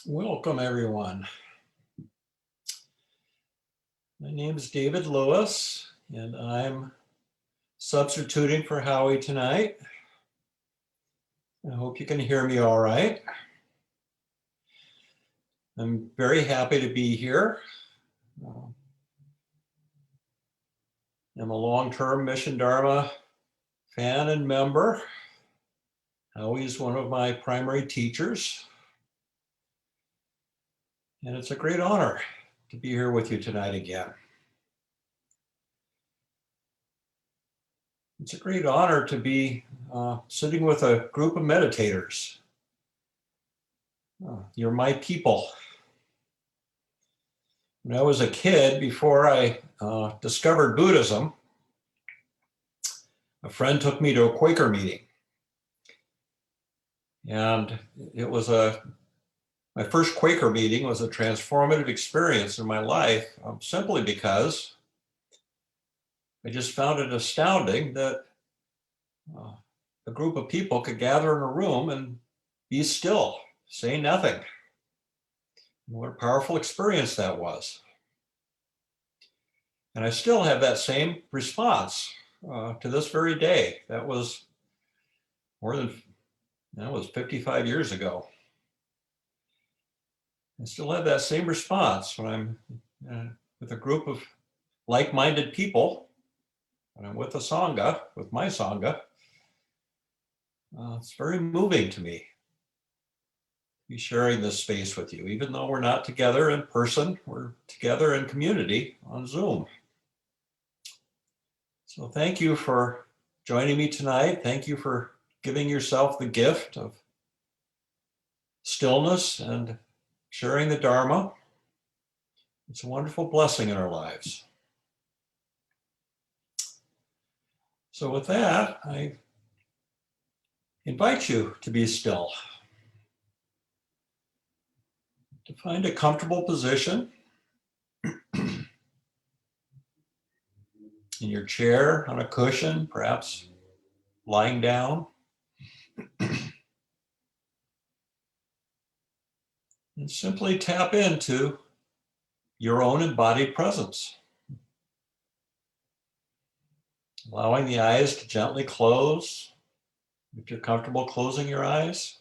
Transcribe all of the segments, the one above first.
Welcome, everyone. My name is David Lewis, and I'm substituting for Howie tonight. I hope you can hear me all right. I'm very happy to be here. I'm a long-term Mission Dharma fan and member. Howie's one of my primary teachers. And it's a great honor to be here with you tonight again. It's a great honor to be sitting with a group of meditators. You're my people. When I was a kid, before I discovered Buddhism, a friend took me to a Quaker meeting. And it was my first Quaker meeting was a transformative experience in my life, simply because I just found it astounding that a group of people could gather in a room and be still, say nothing. And what a powerful experience that was. And I still have that same response to this very day. That was 55 years ago. I still have that same response when I'm with a group of like-minded people, when I'm with a Sangha, with my Sangha. It's very moving to me to be sharing this space with you. Even though we're not together in person, we're together in community on Zoom. So thank you for joining me tonight. Thank you for giving yourself the gift of stillness and sharing the Dharma. It's a wonderful blessing in our lives. So with that, I invite you to be still, to find a comfortable position in your chair, on a cushion, perhaps lying down. And simply tap into your own embodied presence. Allowing the eyes to gently close, if you're comfortable closing your eyes.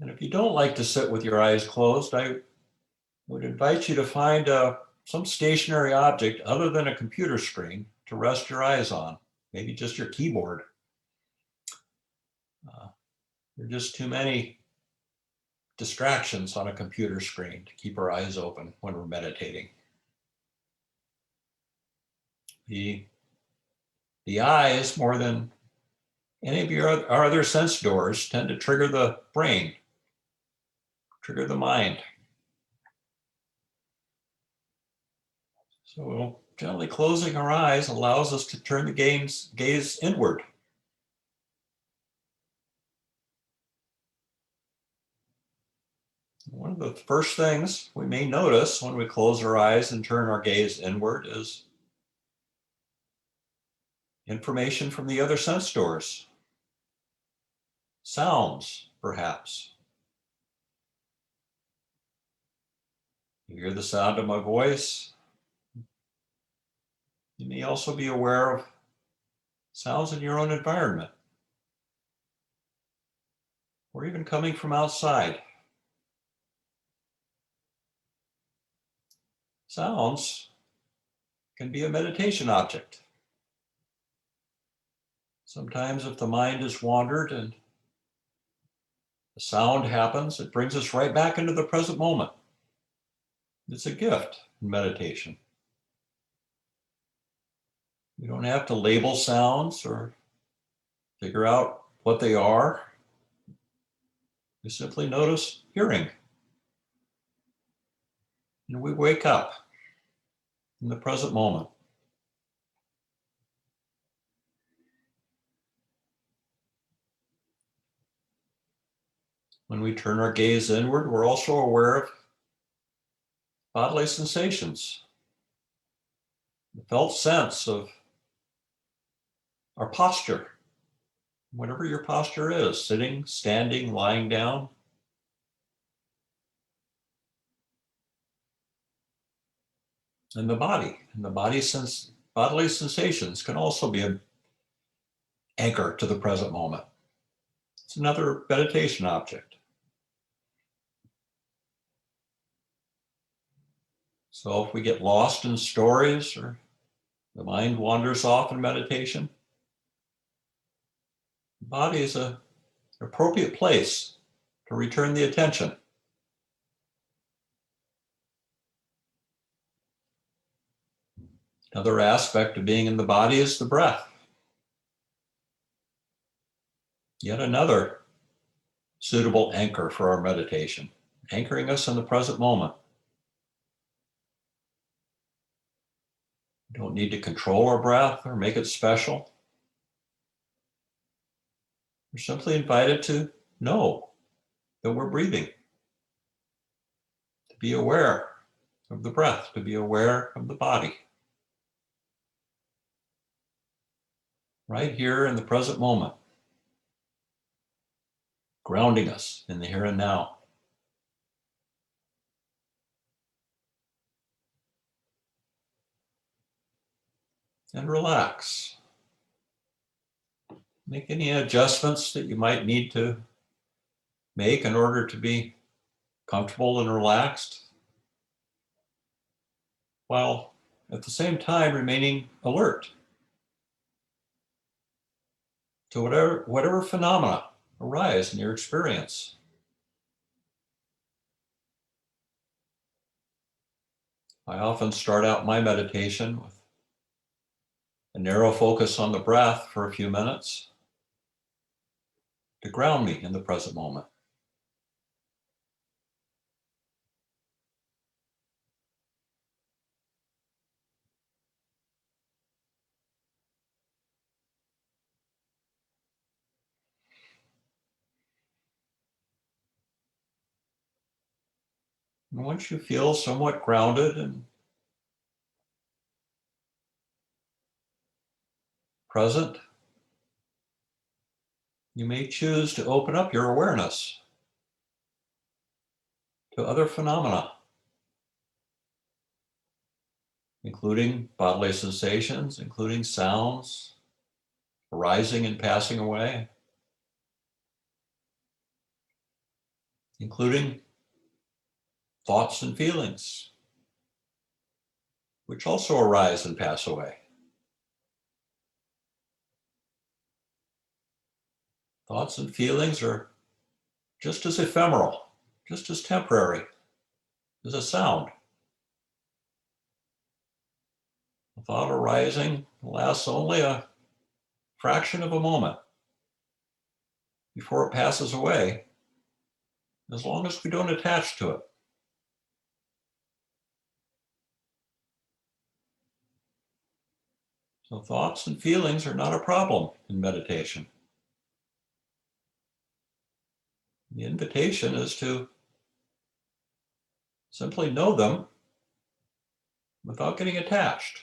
And if you don't like to sit with your eyes closed, I would invite you to find some stationary object other than a computer screen to rest your eyes on, maybe just your keyboard. There are just too many distractions on a computer screen to keep our eyes open when we're meditating. The eyes, more than any of our other sense doors, tend to trigger the brain, trigger the mind. So gently closing our eyes allows us to turn the gaze inward. One of the first things we may notice when we close our eyes and turn our gaze inward is information from the other sense doors. Sounds, perhaps. You hear the sound of my voice. You may also be aware of sounds in your own environment, or even coming from outside. Sounds can be a meditation object. Sometimes if the mind has wandered and a sound happens, it brings us right back into the present moment. It's a gift in meditation. We don't have to label sounds or figure out what they are. We simply notice hearing. And we wake up in the present moment. When we turn our gaze inward, we're also aware of bodily sensations, the felt sense of our posture, whatever your posture is, sitting, standing, lying down. And the body, bodily sensations can also be an anchor to the present moment. It's another meditation object. So if we get lost in stories or the mind wanders off in meditation, the body is an appropriate place to return the attention. Another aspect of being in the body is the breath. Yet another suitable anchor for our meditation, anchoring us in the present moment. We don't need to control our breath or make it special. We're simply invited to know that we're breathing, to be aware of the breath, to be aware of the body. Right here in the present moment, grounding us in the here and now. And relax. Make any adjustments that you might need to make in order to be comfortable and relaxed, while at the same time remaining alert to whatever phenomena arise in your experience. I often start out my meditation with a narrow focus on the breath for a few minutes to ground me in the present moment. And once you feel somewhat grounded and present, you may choose to open up your awareness to other phenomena, including bodily sensations, including sounds arising and passing away, including thoughts and feelings, which also arise and pass away. Thoughts and feelings are just as ephemeral, just as temporary as a sound. A thought arising lasts only a fraction of a moment before it passes away, as long as we don't attach to it. So thoughts and feelings are not a problem in meditation. The invitation is to simply know them without getting attached,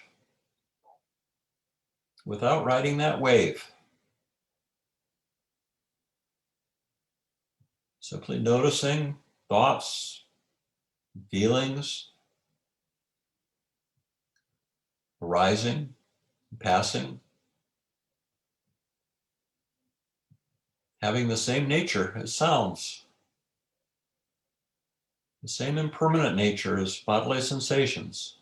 without riding that wave. Simply noticing thoughts, feelings arising, passing, having the same nature as sounds, the same impermanent nature as bodily sensations.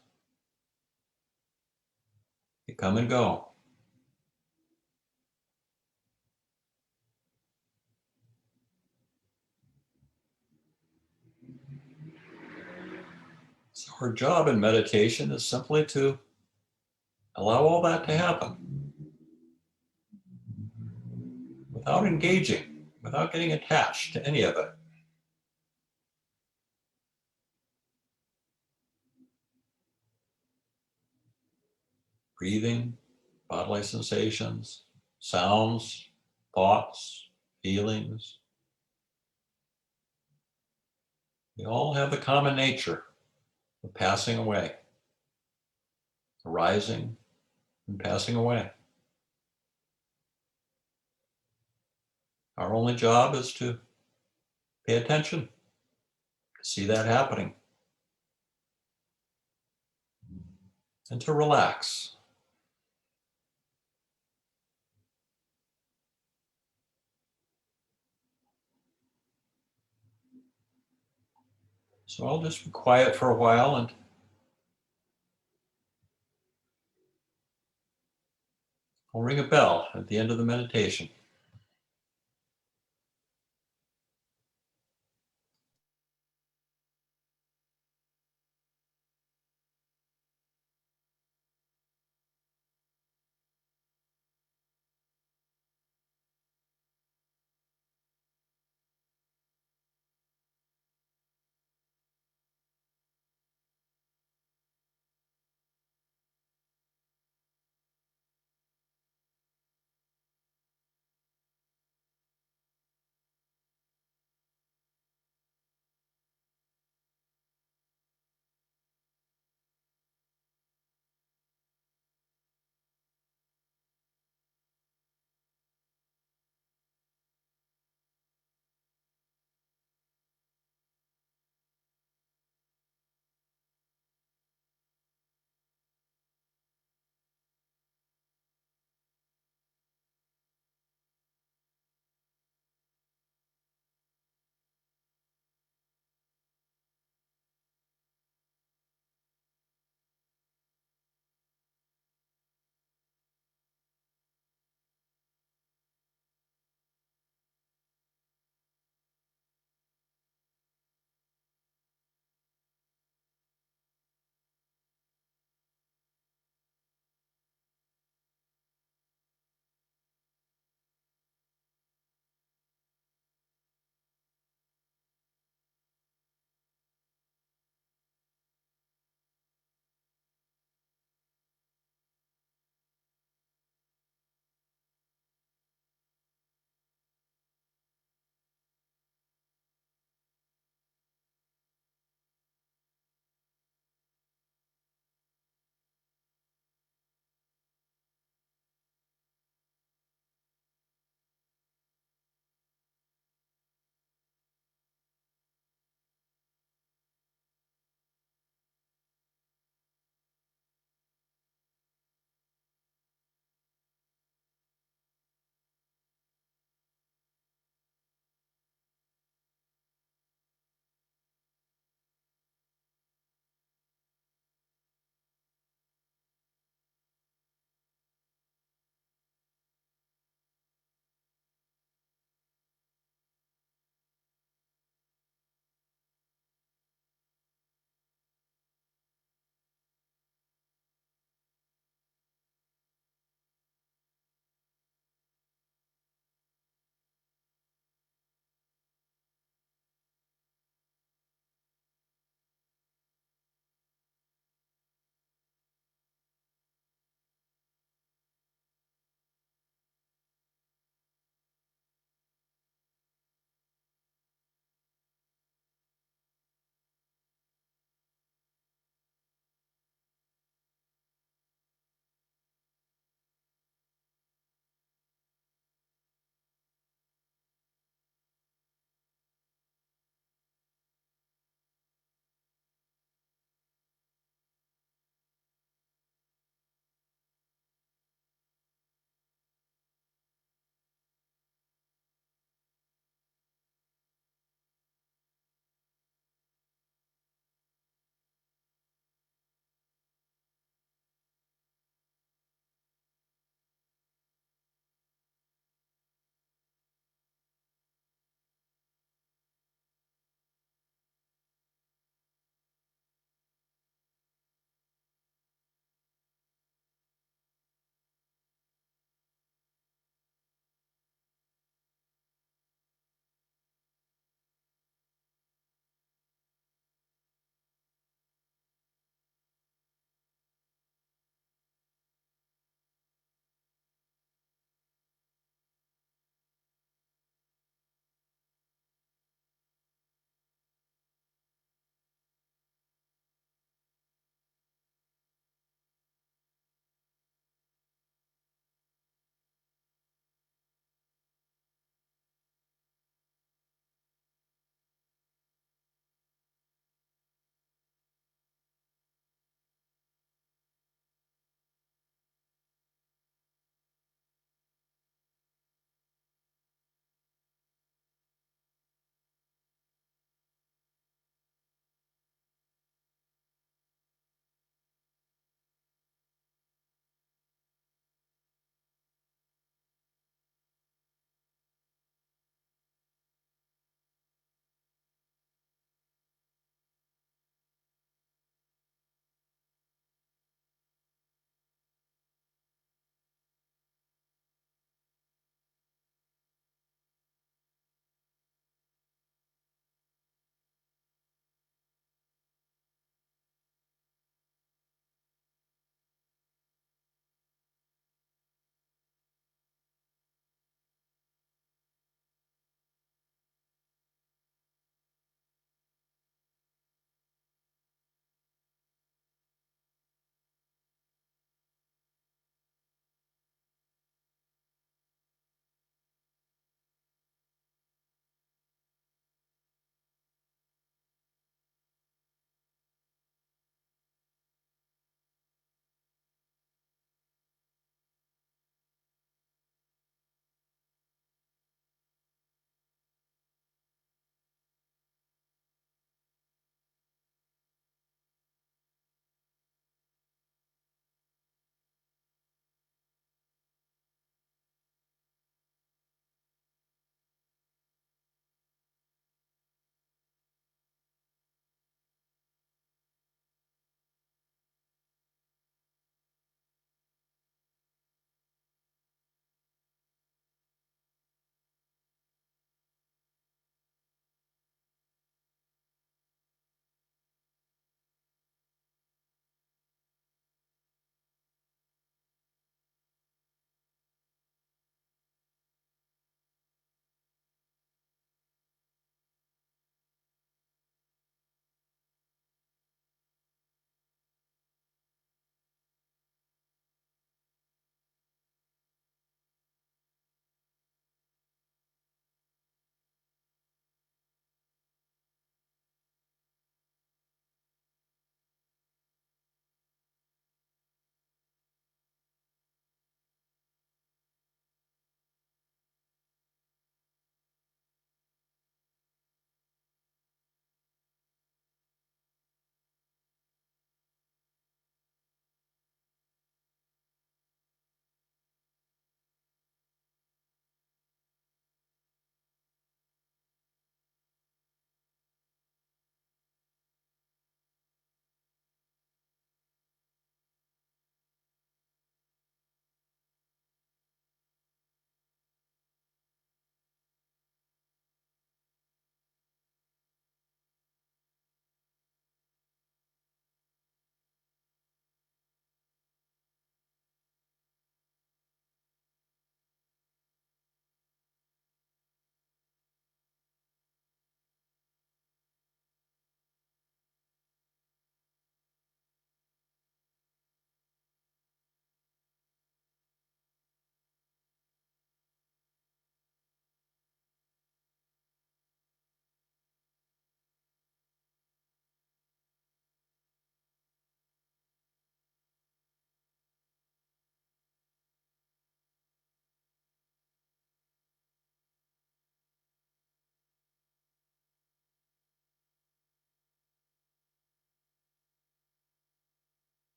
They come and go. So our job in meditation is simply to allow all that to happen without engaging, without getting attached to any of it. Breathing, bodily sensations, sounds, thoughts, feelings. They all have the common nature of passing away, arising and passing away. Our only job is to pay attention, to see that happening, and to relax. So I'll just be quiet for a while and I'll ring a bell at the end of the meditation.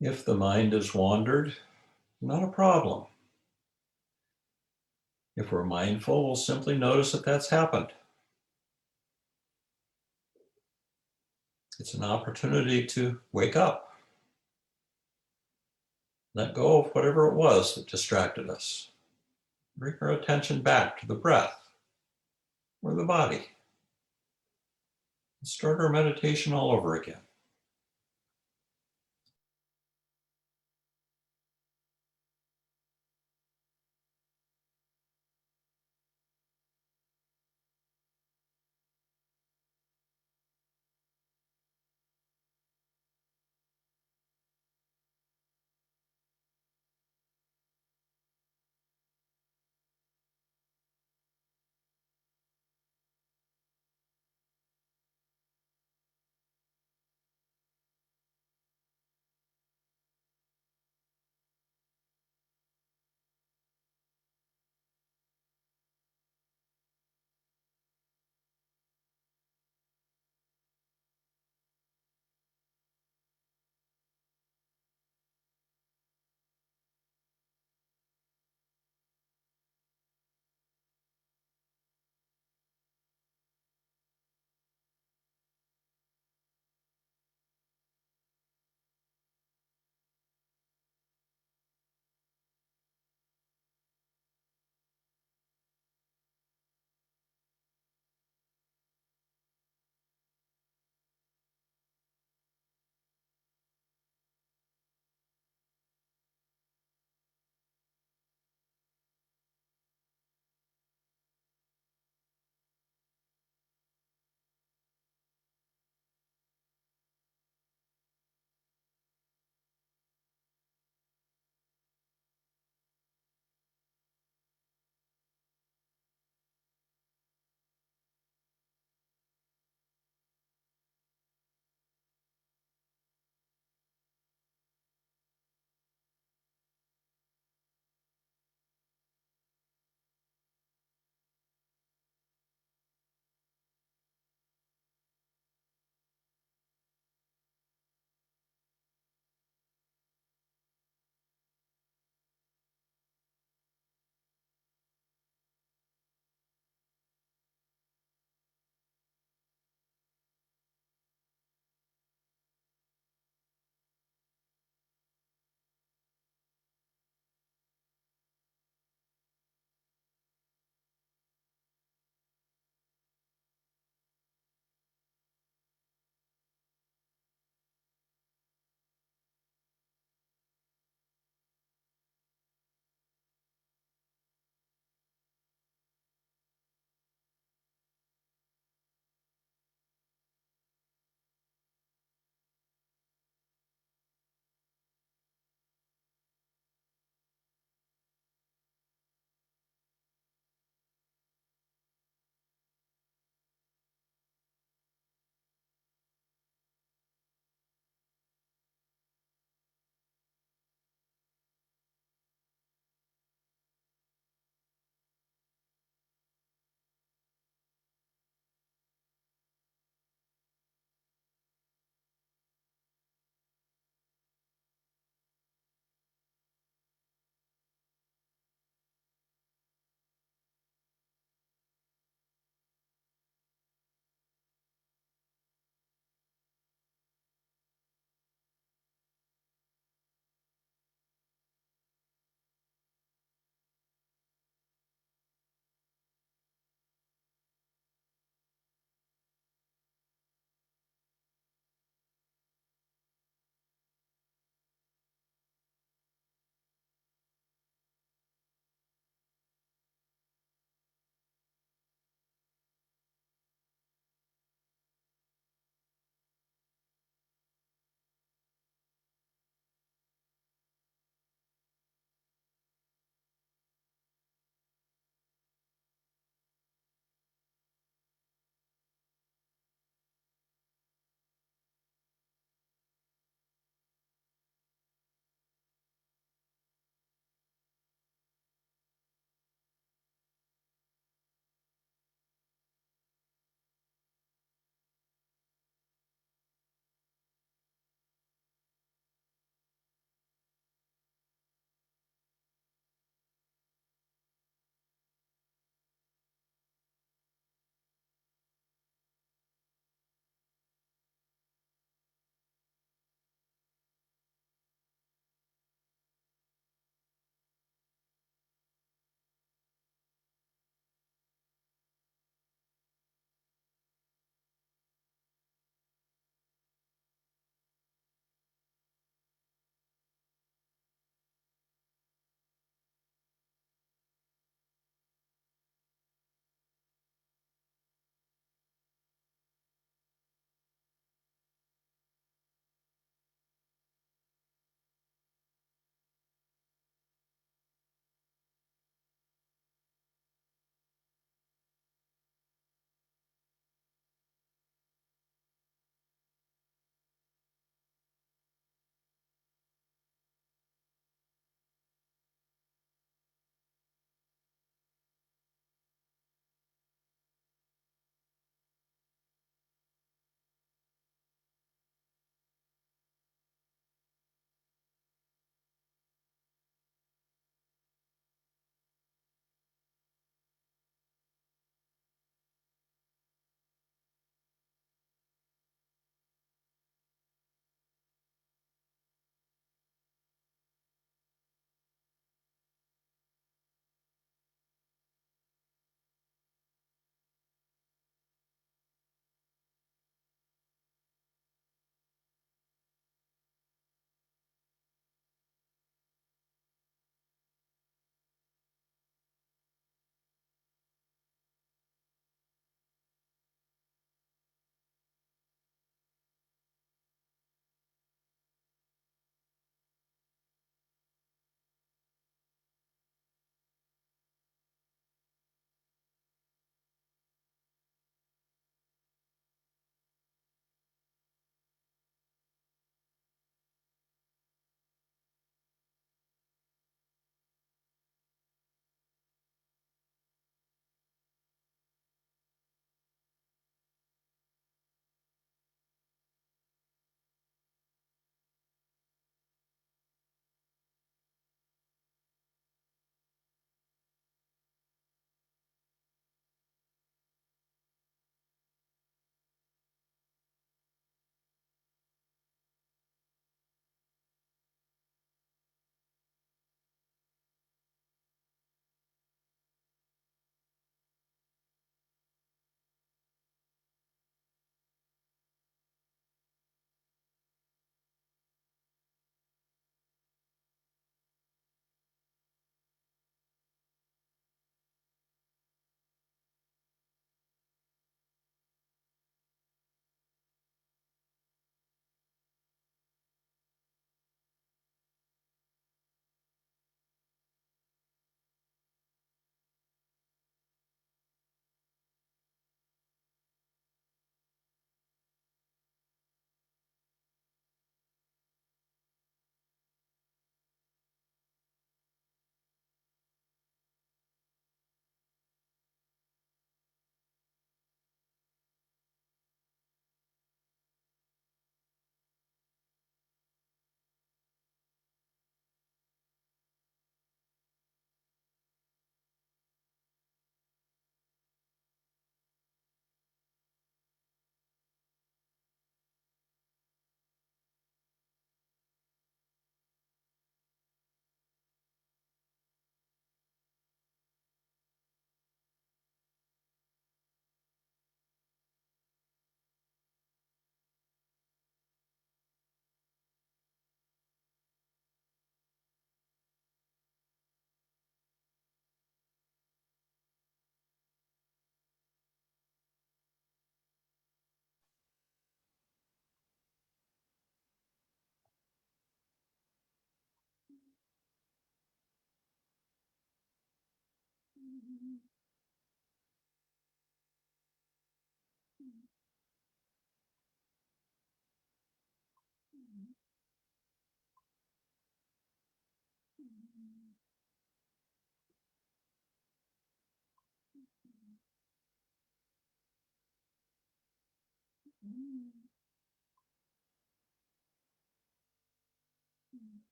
If the mind has wandered, not a problem. If we're mindful, we'll simply notice that that's happened. It's an opportunity to wake up, let go of whatever it was that distracted us, bring our attention back to the breath or the body, and start our meditation all over again.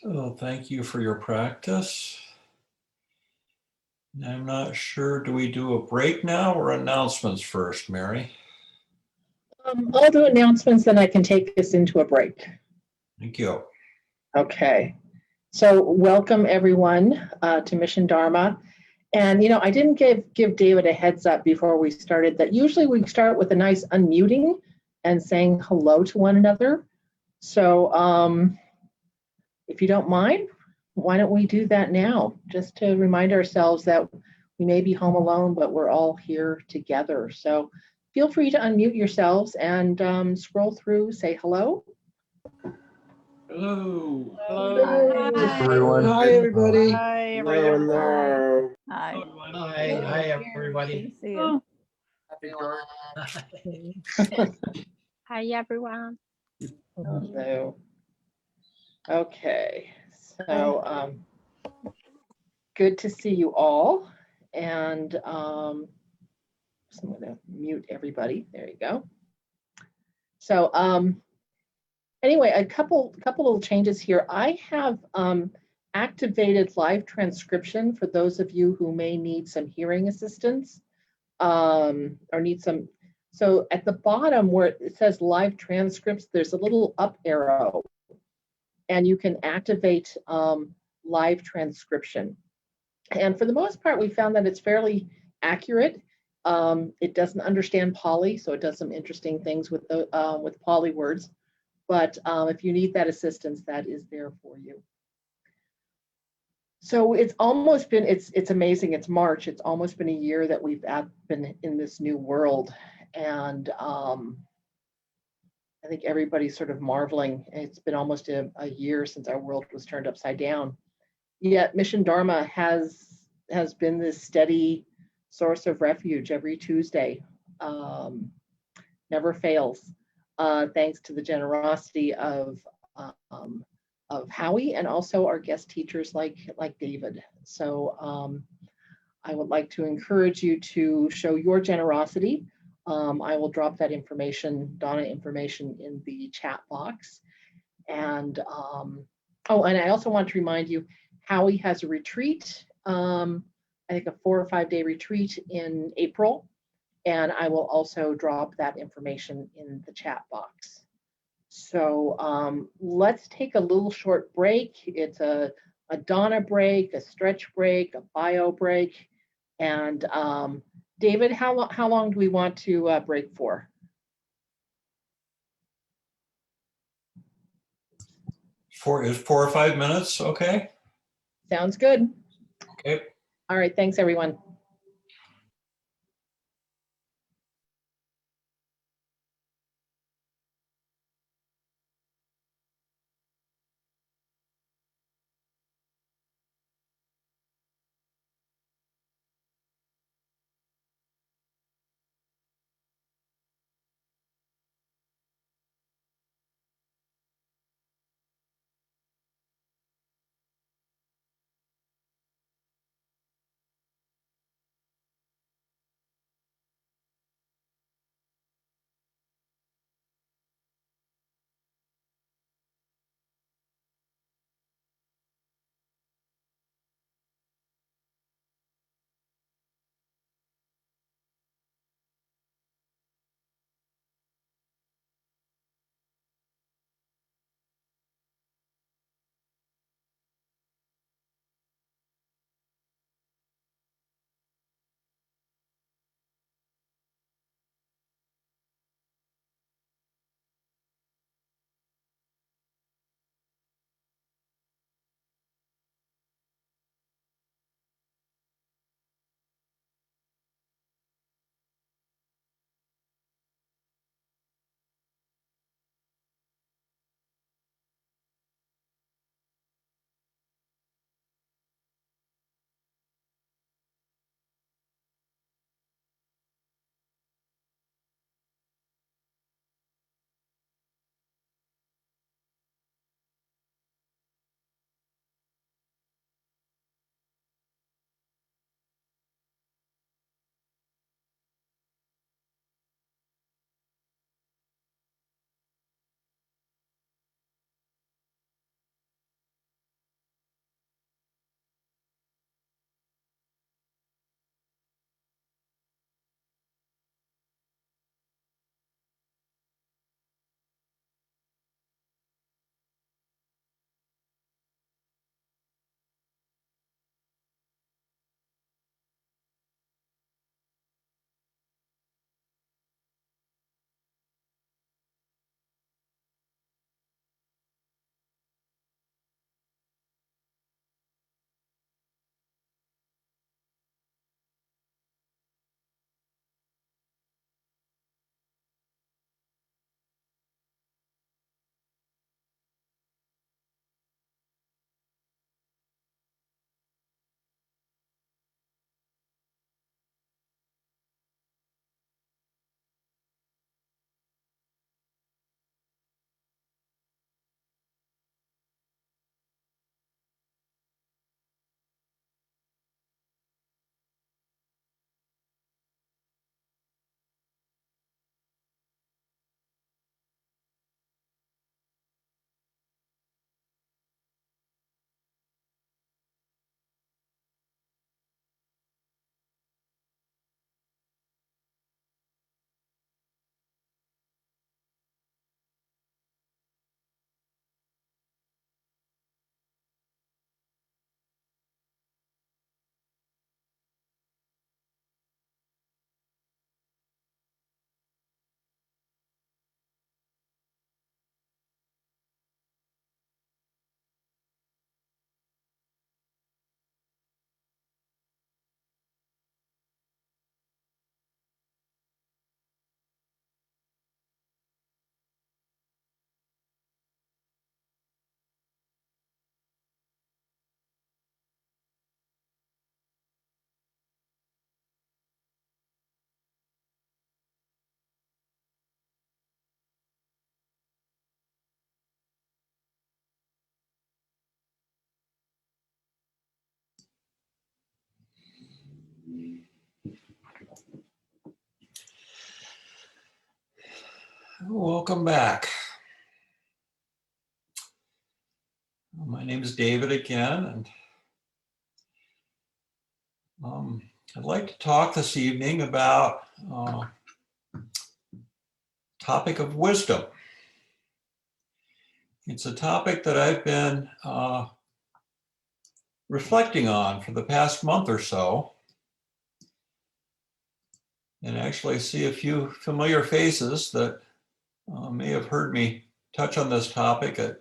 So thank you for your practice. I'm not sure, do we do a break now or announcements first, Mary? I'll do announcements, then I can take us into a break. Thank you. Okay. So welcome everyone to Mission Dharma. And I didn't give David a heads up before we started that usually we start with a nice unmuting and saying hello to one another. So if you don't mind, why don't we do that now? Just to remind ourselves that we may be home alone, but we're all here together. So feel free to unmute yourselves and scroll through, say hello. Hello. Hello. Hi. Everyone. Hi, everybody. Hi, Hello, everyone. hello. Hi. Hi. Hi, everybody. Good to see you. Hi, everyone. Hello. Okay. So good to see you all. And so I'm going to mute everybody. There you go. So anyway, a couple little changes here. I have activated live transcription for those of you who may need some hearing assistance or need some. So at the bottom where it says live transcripts, there's a little up arrow and you can activate live transcription. And for the most part, we found that it's fairly accurate. It doesn't understand Pali, so it does some interesting things with the with Pali words. But if you need that assistance, that is there for you. So it's almost been, it's amazing, it's March, it's almost been a year that we've been in this new world. And I think everybody's sort of marveling. It's been almost a year since our world was turned upside down. Yet Mission Dharma has been this steady source of refuge every Tuesday. Never fails. Thanks to the generosity of Howie and also our guest teachers like David. So I would like to encourage you to show your generosity. I will drop that information, Donna information, in the chat box. And oh, and I also want to remind you, Howie has a retreat, I think a 4 or 5 day retreat in April. And I will also drop that information in the chat box. So let's take a little short break. It's a Donna break, a stretch break, a bio break. And David, how long do we want to break for? Is 4 or 5 minutes okay? Sounds good. Okay. All right, thanks everyone. Welcome back. My name is David again, and I'd like to talk this evening about topic of wisdom. It's a topic that I've been reflecting on for the past month or so, and actually see a few familiar faces that may have heard me touch on this topic at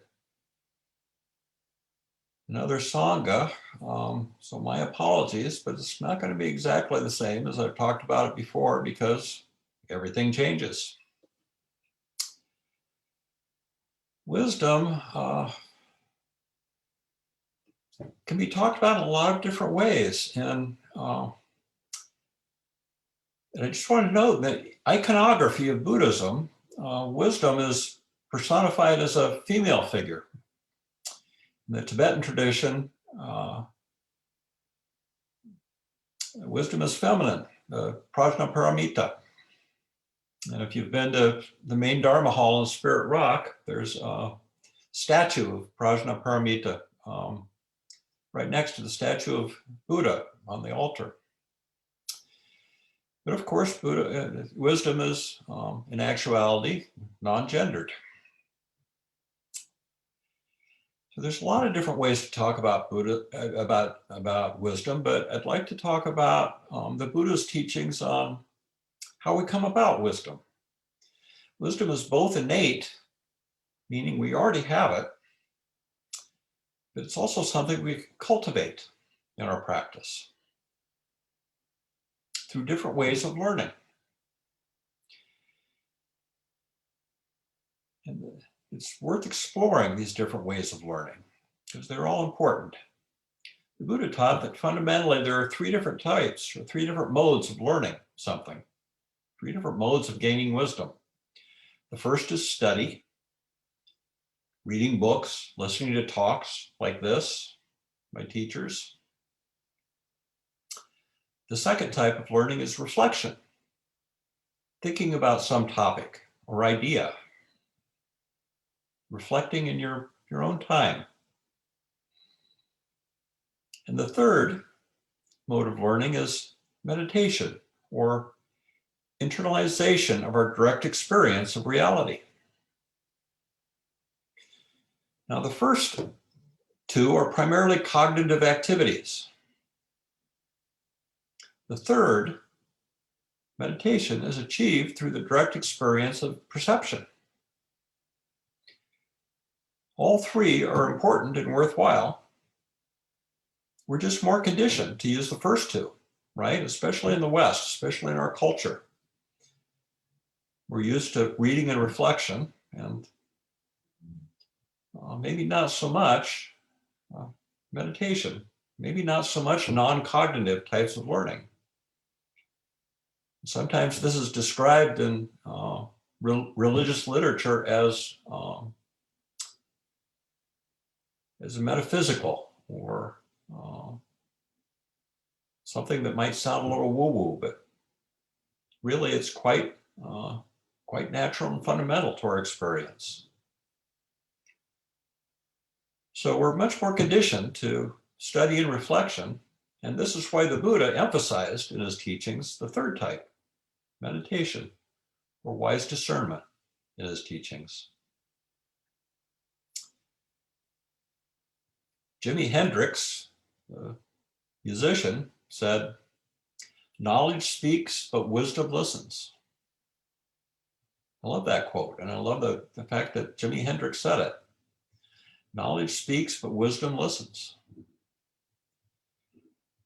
another Sangha. So my apologies, but it's not going to be exactly the same as I've talked about it before because everything changes. Wisdom can be talked about in a lot of different ways. And I just want to note that iconography of Buddhism, wisdom is personified as a female figure. In the Tibetan tradition, wisdom is feminine, prajnaparamita. And if you've been to the main Dharma hall in Spirit Rock, there's a statue of Prajnaparamita right next to the statue of Buddha on the altar. But of course, wisdom is, in actuality, non-gendered. So there's a lot of different ways to talk about about wisdom, but I'd like to talk about the Buddha's teachings on how we come about wisdom. Wisdom is both innate, meaning we already have it, but it's also something we cultivate in our practice through different ways of learning. And it's worth exploring these different ways of learning because they're all important. The Buddha taught that fundamentally there are three different types or three different modes of learning something, three different modes of gaining wisdom. The first is study, reading books, listening to talks like this by teachers. The second type of learning is reflection, thinking about some topic or idea, reflecting in your own time. And the third mode of learning is meditation or internalization of our direct experience of reality. Now, the first two are primarily cognitive activities. The third, meditation, is achieved through the direct experience of perception. All three are important and worthwhile. We're just more conditioned to use the first two, right? Especially in the West, especially in our culture. We're used to reading and reflection, and maybe not so much meditation, maybe not so much non-cognitive types of learning. Sometimes this is described in religious literature as a metaphysical or something that might sound a little woo-woo, but really it's quite natural and fundamental to our experience. So we're much more conditioned to study and reflection, and this is why the Buddha emphasized in his teachings the third type, meditation or wise discernment in his teachings. Jimi Hendrix, the musician, said, "Knowledge speaks, but wisdom listens." I love that quote, and I love the fact that Jimi Hendrix said it. Knowledge speaks, but wisdom listens.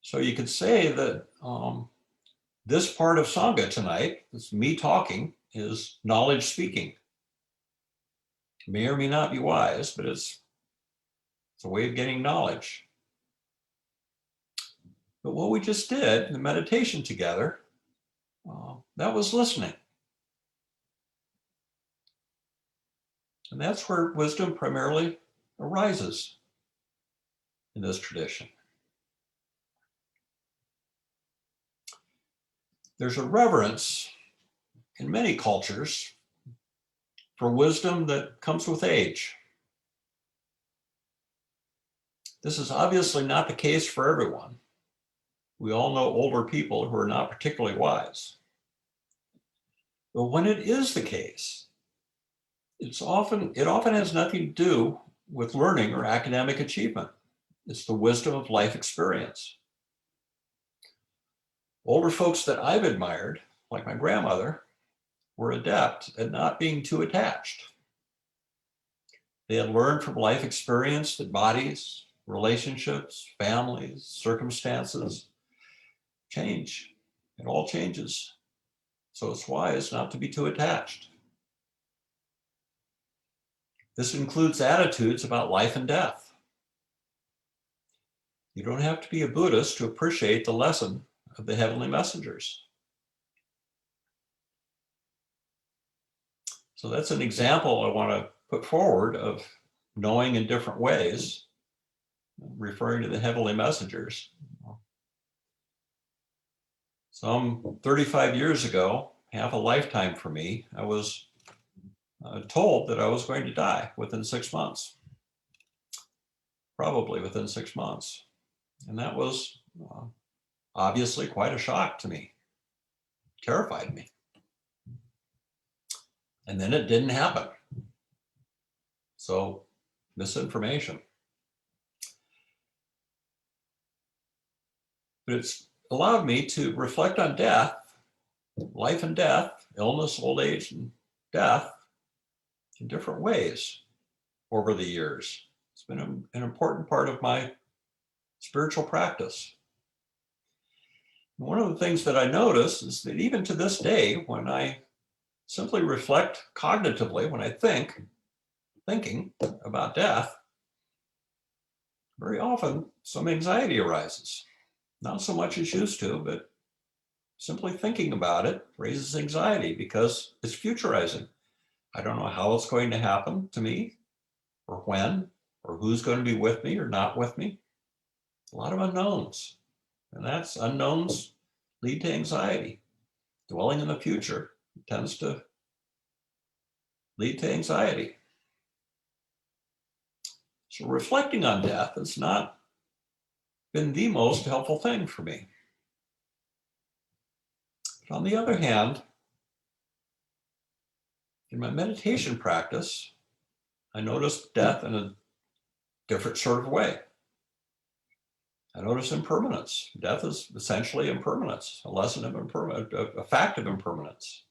So you could say that this part of Sangha tonight, this me talking, is knowledge speaking. May or may not be wise, but it's a way of getting knowledge. But what we just did, the meditation together, that was listening. And that's where wisdom primarily arises in this tradition. There's a reverence in many cultures for wisdom that comes with age. This is obviously not the case for everyone. We all know older people who are not particularly wise. But when it is the case, it often has nothing to do with learning or academic achievement. It's the wisdom of life experience. Older folks that I've admired, like my grandmother, were adept at not being too attached. They had learned from life experience that bodies, relationships, families, circumstances change. It all changes. So it's wise not to be too attached. This includes attitudes about life and death. You don't have to be a Buddhist to appreciate the lesson of the heavenly messengers. So that's an example I want to put forward of knowing in different ways, referring to the heavenly messengers. Some 35 years ago, half a lifetime for me, I was told that I was going to die within 6 months, probably within 6 months. And that was obviously quite a shock to me, terrified me. And then it didn't happen. So misinformation. But it's allowed me to reflect on death, life and death, illness, old age, and death in different ways over the years. It's been an important part of my spiritual practice. And one of the things that I notice is that even to this day, when I simply reflect cognitively, when I thinking about death, very often some anxiety arises. Not so much as used to, but simply thinking about it raises anxiety because it's futurizing. I don't know how it's going to happen to me, or when, or who's going to be with me or not with me. A lot of unknowns. And that's unknowns lead to anxiety. Dwelling in the future tends to lead to anxiety. So reflecting on death has not been the most helpful thing for me. But on the other hand, in my meditation practice, I notice death in a different sort of way. I notice impermanence. Death is essentially impermanence, a lesson of impermanence, a fact of impermanence.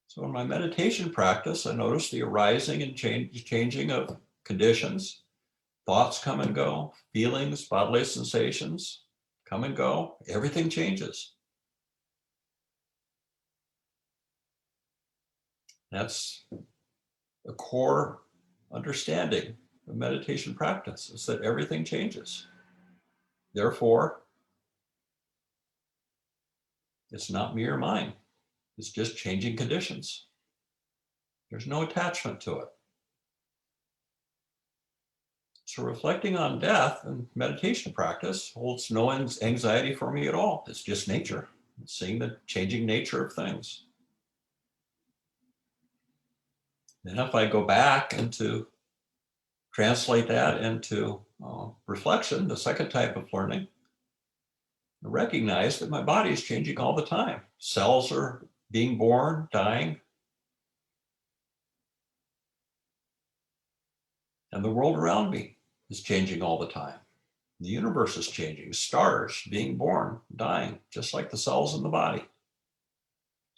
So in my meditation practice, I notice the arising and changing of conditions. Thoughts come and go, feelings, bodily sensations come and go. Everything changes. That's a core understanding of meditation practice, is that everything changes. Therefore, it's not me or mine. It's just changing conditions. There's no attachment to it. So reflecting on death and meditation practice holds no anxiety for me at all. It's just nature. It's seeing the changing nature of things. Then if I go back and to translate that into reflection, the second type of learning, I recognize that my body is changing all the time. Cells are being born, dying. And the world around me is changing all the time. The universe is changing. Stars being born, dying, just like the cells in the body.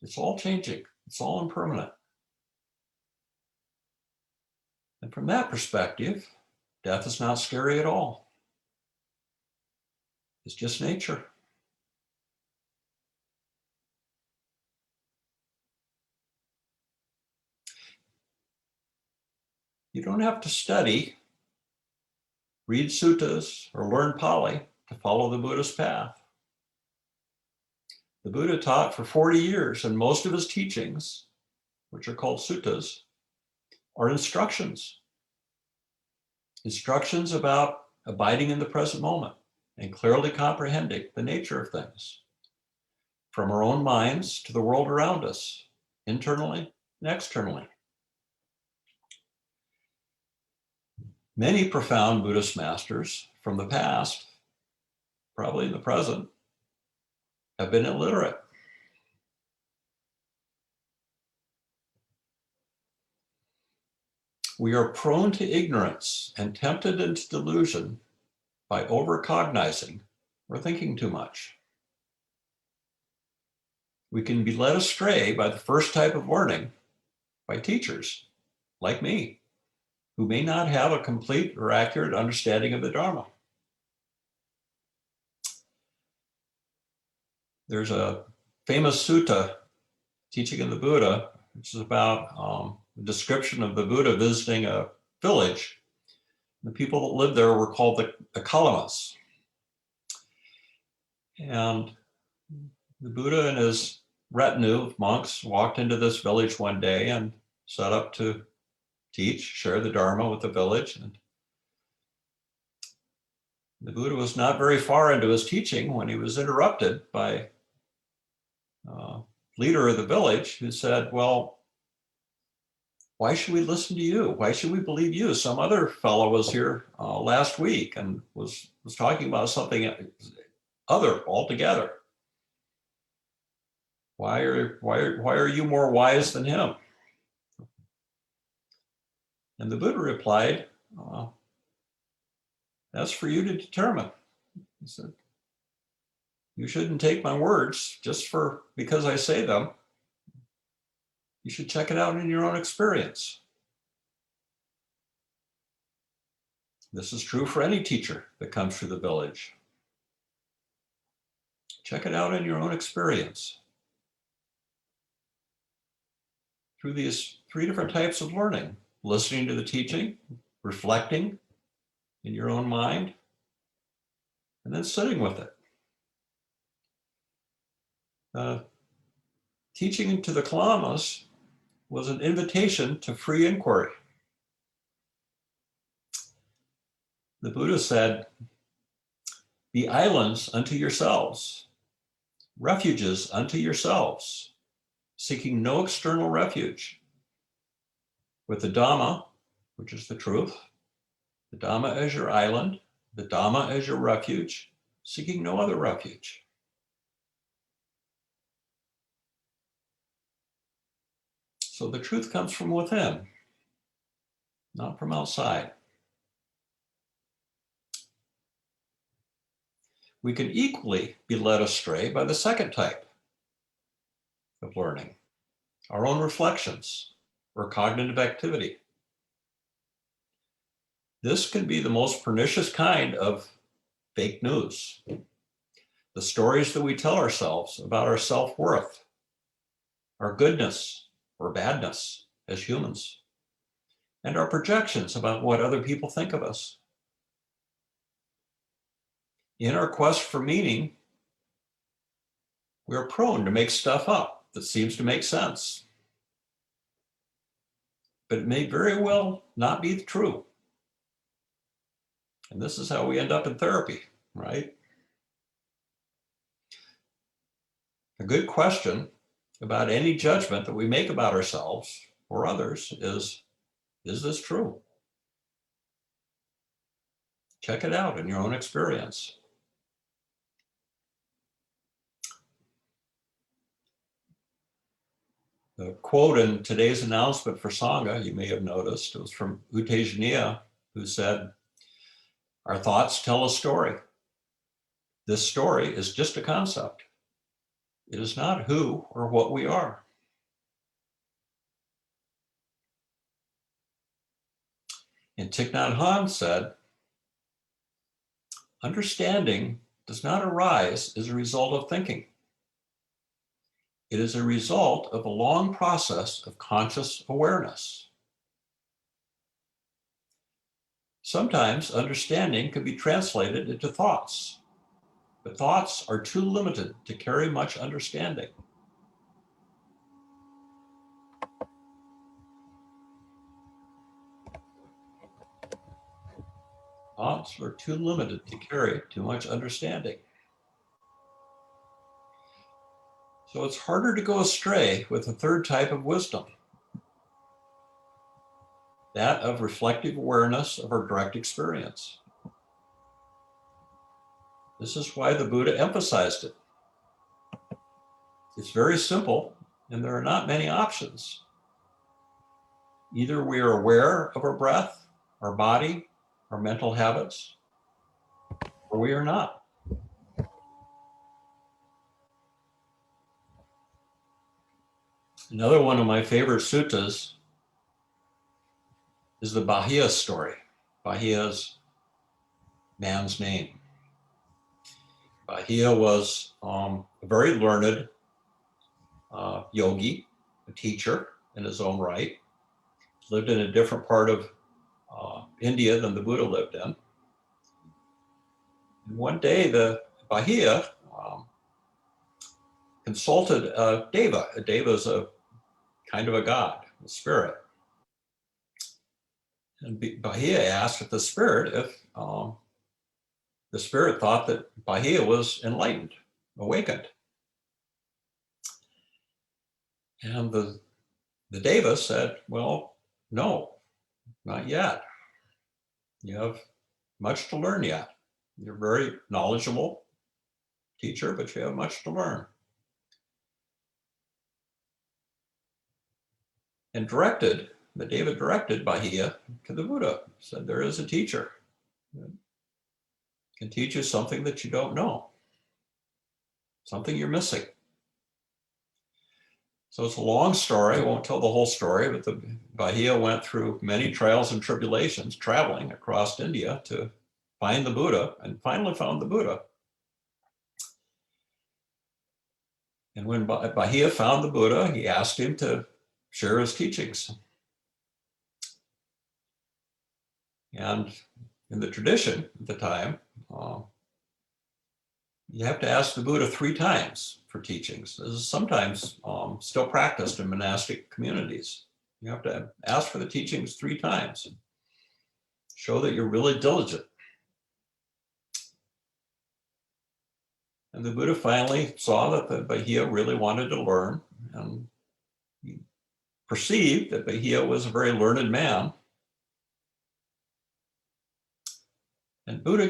It's all changing. It's all impermanent. And from that perspective, death is not scary at all. It's just nature. You don't have to study, read suttas, or learn Pali to follow the Buddhist path. The Buddha taught for 40 years, and most of his teachings, which are called suttas, are instructions. Instructions about abiding in the present moment and clearly comprehending the nature of things, from our own minds to the world around us, internally, and externally. Many profound Buddhist masters from the past, probably in the present, have been illiterate. We are prone to ignorance and tempted into delusion by overcognizing or thinking too much. We can be led astray by the first type of learning by teachers like me, who may not have a complete or accurate understanding of the Dharma. There's a famous sutta, Teaching of the Buddha, which is about a description of the Buddha visiting a village. The people that lived there were called the Kalamas. And the Buddha and his retinue of monks walked into this village one day and set up to teach, share the Dharma with the village. And the Buddha was not very far into his teaching when he was interrupted by a leader of the village who said, well, why should we listen to you? Why should we believe you? Some other fellow was here last week and was talking about something other altogether. Why are you more wise than him? And the Buddha replied, that's for you to determine. He said, you shouldn't take my words just because I say them. You should check it out in your own experience. This is true for any teacher that comes through the village. Check it out in your own experience. Through these 3 different types of learning: listening to the teaching, reflecting in your own mind, and then sitting with it. Teaching to the Kalamas was an invitation to free inquiry. The Buddha said, be islands unto yourselves, refuges unto yourselves, seeking no external refuge. With the Dhamma, which is the truth, the Dhamma as your island, the Dhamma as your refuge, seeking no other refuge. So the truth comes from within, not from outside. We can equally be led astray by the second type of learning, our own reflections or cognitive activity. This can be the most pernicious kind of fake news. The stories that we tell ourselves about our self-worth, our goodness or badness as humans, and our projections about what other people think of us. In our quest for meaning, we are prone to make stuff up that seems to make sense. But it may very well not be true. And this is how we end up in therapy, right? A good question about any judgment that we make about ourselves or others is this true? Check it out in your own experience. The quote in today's announcement for Sangha, you may have noticed, it was from U Tejaniya, who said, our thoughts tell a story. This story is just a concept. It is not who or what we are. And Thich Nhat Hanh said, understanding does not arise as a result of thinking. It is a result of a long process of conscious awareness. Sometimes understanding can be translated into thoughts, but thoughts are too limited to carry much understanding. Thoughts are too limited to carry too much understanding. So it's harder to go astray with the third type of wisdom, that of reflective awareness of our direct experience. This is why the Buddha emphasized it. It's very simple, and there are not many options. Either we are aware of our breath, our body, our mental habits, or we are not. Another one of my favorite suttas is the Bahia Story. Bahia is man's name. Bahia was a very learned yogi, a teacher in his own right, lived in a different part of India than the Buddha lived in. And one day, the Bahia consulted a deva. A deva is a kind of a god, a spirit. And Bahia asked the spirit if the spirit thought that Bahia was enlightened, awakened. And the deva said, well, no, not yet. You have much to learn yet. You're very knowledgeable teacher, but you have much to learn. And the deva directed Bahia to the Buddha, said, there is a teacher that can teach you something that you don't know, something you're missing. So it's a long story. I won't tell the whole story, but the Bahia went through many trials and tribulations, traveling across India to find the Buddha, and finally found the Buddha. And when Bahia found the Buddha, he asked him to share his teachings. And in the tradition at the time, you have to ask the Buddha 3 times for teachings. This is sometimes still practiced in monastic communities. You have to ask for the teachings 3 times. Show that you're really diligent. And the Buddha finally saw that the Bahia really wanted to learn, and he perceived that Bahia was a very learned man. And the Buddha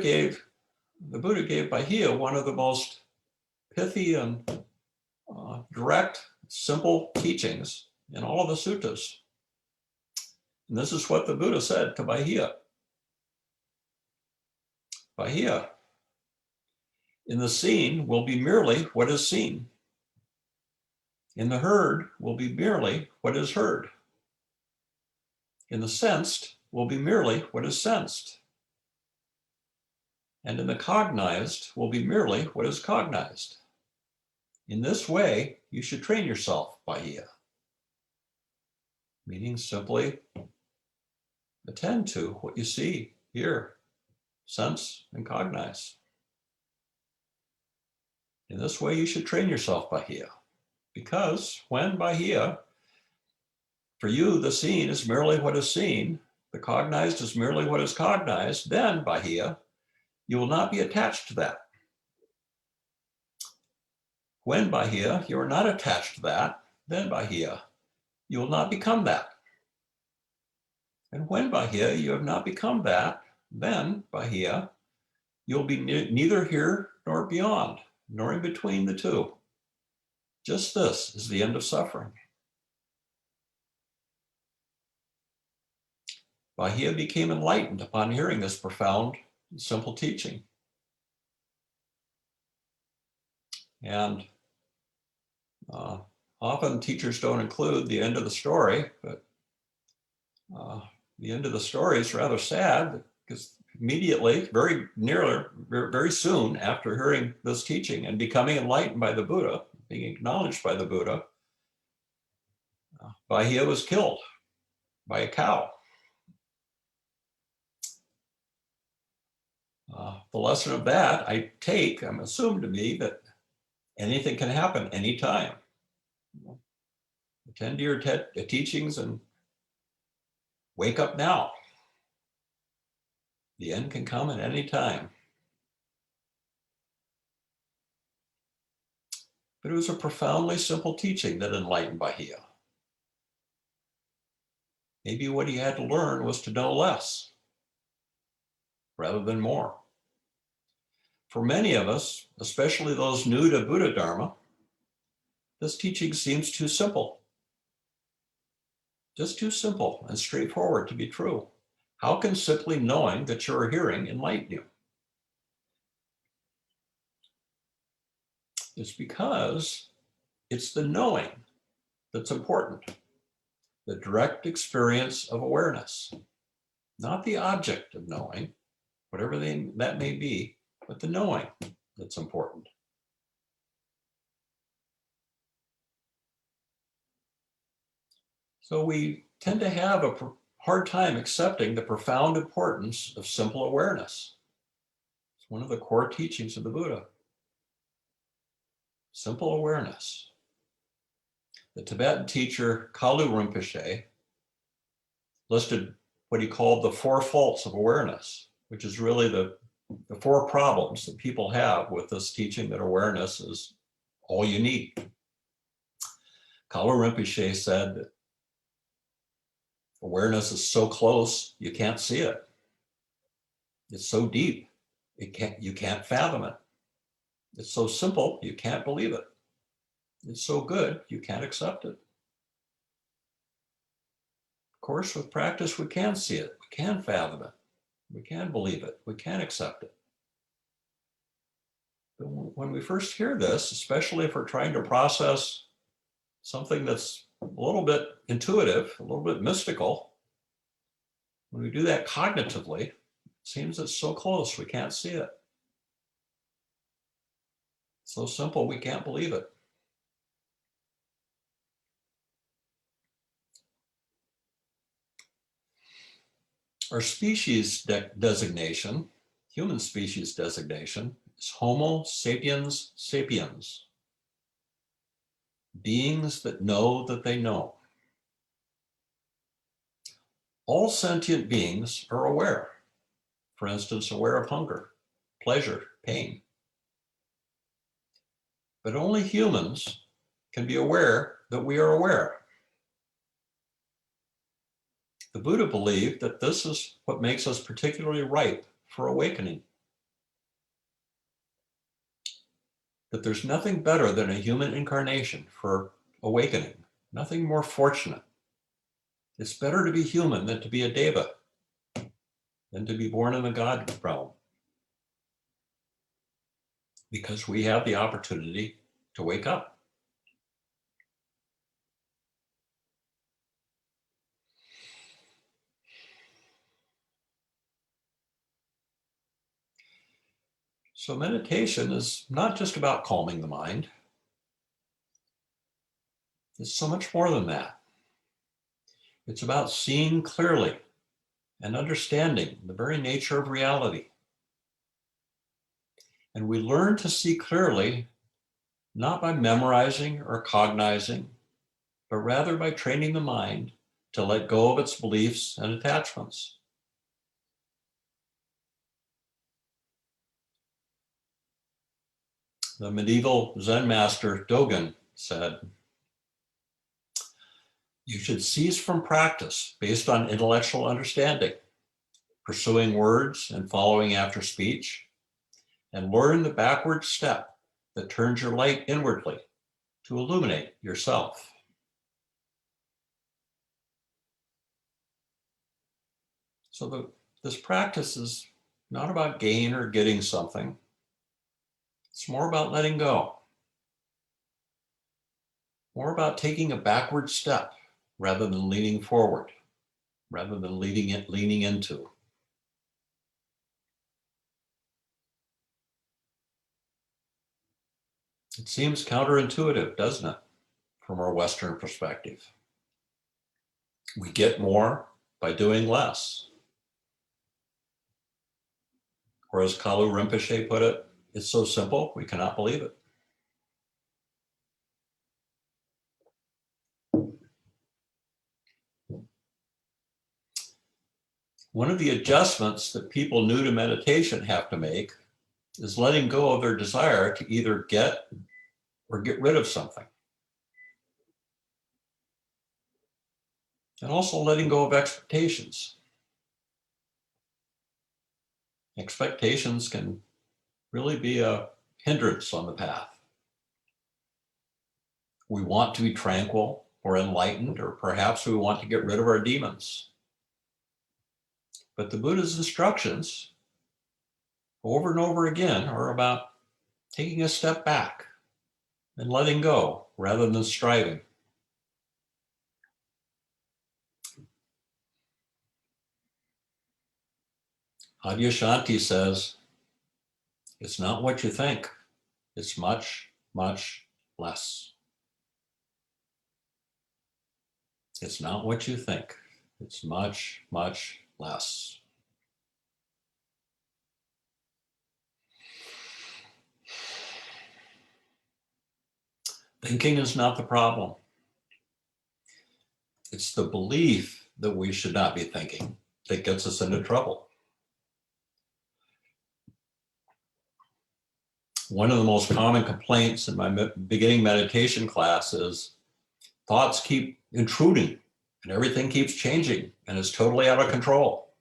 gave Bahia one of the most pithy and direct, simple teachings in all of the suttas. And this is what the Buddha said to Bahia. Bahia, in the seen will be merely what is seen. In the heard will be merely what is heard. In the sensed will be merely what is sensed. And in the cognized will be merely what is cognized. In this way, you should train yourself, Bahia. Meaning simply attend to what you see, hear, sense, and cognize. In this way, you should train yourself, Bahia. Because when Bahia, for you, the seen is merely what is seen, the cognized is merely what is cognized, then, Bahia, you will not be attached to that. When, Bahia, you are not attached to that, then, Bahia, you will not become that. And when, Bahia, you have not become that, then, Bahia, you'll be neither here nor beyond, nor in between the two. Just this is the end of suffering. Bahia became enlightened upon hearing this profound, simple teaching. And often teachers don't include the end of the story, but the end of the story is rather sad because immediately, very soon after hearing this teaching and becoming enlightened by the Buddha, being acknowledged by the Buddha, Bahia was killed by a cow. The lesson of that I'm assumed to be that anything can happen anytime. Attend to your teachings and wake up now. The end can come at any time. But it was a profoundly simple teaching that enlightened Bahia. Maybe what he had to learn was to know less rather than more. For many of us, especially those new to Buddha Dharma, this teaching seems too simple. Just too simple and straightforward to be true. How can simply knowing that you're hearing enlighten you? It's because it's the knowing that's important. The direct experience of awareness, not the object of knowing, whatever that may be, but the knowing that's important. So we tend to have a hard time accepting the profound importance of simple awareness. It's one of the core teachings of the Buddha. Simple awareness. The Tibetan teacher Kalu Rinpoche listed what he called the 4 faults of awareness, which is really the 4 problems that people have with this teaching that awareness is all you need. Kalu Rinpoche said that awareness is so close, you can't see it. It's so deep, you can't fathom it. It's so simple, you can't believe it. It's so good, you can't accept it. Of course, with practice, we can see it. We can fathom it. We can believe it. We can accept it. But when we first hear this, especially if we're trying to process something that's a little bit intuitive, a little bit mystical, when we do that cognitively, it seems it's so close, we can't see it. So simple, we can't believe it. Our species designation, human species designation, is Homo sapiens sapiens, beings that know that they know. All sentient beings are aware. For instance, aware of hunger, pleasure, pain. But only humans can be aware that we are aware. The Buddha believed that this is what makes us particularly ripe for awakening. That there's nothing better than a human incarnation for awakening, nothing more fortunate. It's better to be human than to be a deva, than to be born in the God realm. Because we have the opportunity to wake up. So meditation is not just about calming the mind. It's so much more than that. It's about seeing clearly and understanding the very nature of reality. And we learn to see clearly not by memorizing or cognizing, but rather by training the mind to let go of its beliefs and attachments. The medieval Zen master Dogen said, "You should cease from practice based on intellectual understanding, pursuing words and following after speech, and learn the backward step that turns your light inwardly to illuminate yourself." So this practice is not about gain or getting something. It's more about letting go. More about taking a backward step rather than leaning forward, rather than leaning into. It seems counterintuitive, doesn't it, from our Western perspective? We get more by doing less. Or as Kalu Rinpoche put it, it's so simple, we cannot believe it. One of the adjustments that people new to meditation have to make is letting go of their desire to either get or get rid of something. And also letting go of expectations. Expectations can really be a hindrance on the path. We want to be tranquil or enlightened, or perhaps we want to get rid of our demons. But the Buddha's instructions over and over again are about taking a step back and letting go rather than striving. Adyashanti says, it's not what you think, it's much, much less. It's not what you think, it's much, much less. Thinking is not the problem. It's the belief that we should not be thinking that gets us into trouble. One of the most common complaints in my beginning meditation class is thoughts keep intruding and everything keeps changing and it's totally out of control.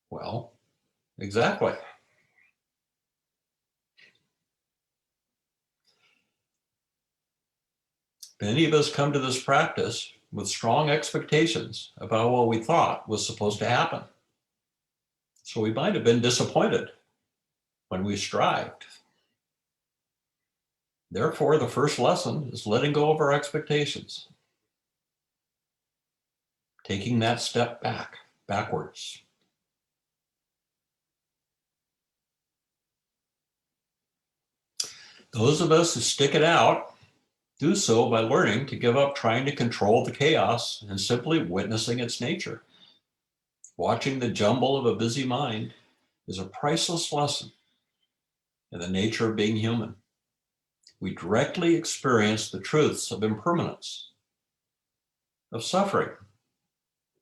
Well, exactly. Many of us come to this practice with strong expectations about what we thought was supposed to happen. So we might have been disappointed when we strived. Therefore, the first lesson is letting go of our expectations. Taking that step backwards. Those of us who stick it out do so by learning to give up trying to control the chaos and simply witnessing its nature. Watching the jumble of a busy mind is a priceless lesson in the nature of being human. We directly experience the truths of impermanence, of suffering,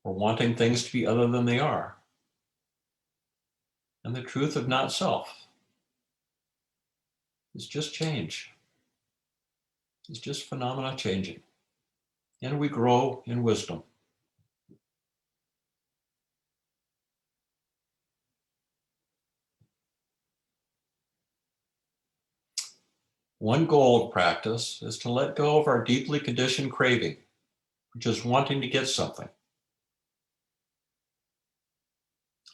or wanting things to be other than they are, and the truth of not self. It's just change. It's just phenomena changing. And we grow in wisdom. One goal of practice is to let go of our deeply conditioned craving, which is wanting to get something.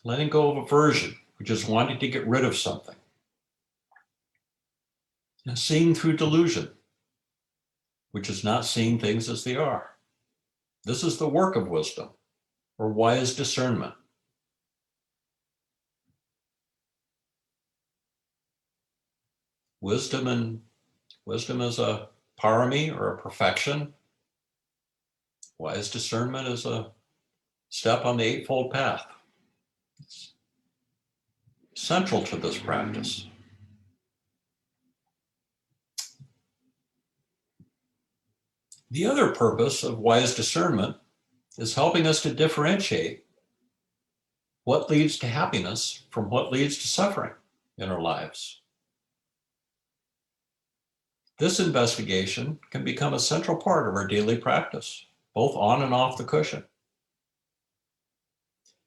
Letting go of aversion, which is wanting to get rid of something. And seeing through delusion, which is not seeing things as they are. This is the work of wisdom, or wise discernment. Wisdom is a parami, or a perfection. Wise discernment is a step on the Eightfold Path. It's central to this practice. The other purpose of wise discernment is helping us to differentiate what leads to happiness from what leads to suffering in our lives. This investigation can become a central part of our daily practice, both on and off the cushion.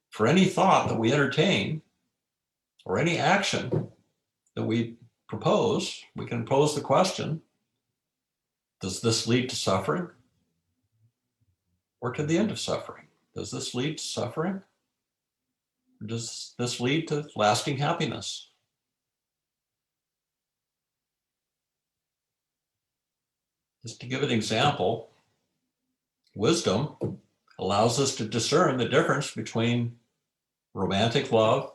For any thought that we entertain or any action that we propose, we can pose the question, does this lead to suffering or to the end of suffering? Does this lead to suffering? Or does this lead to lasting happiness? Just to give an example, wisdom allows us to discern the difference between romantic love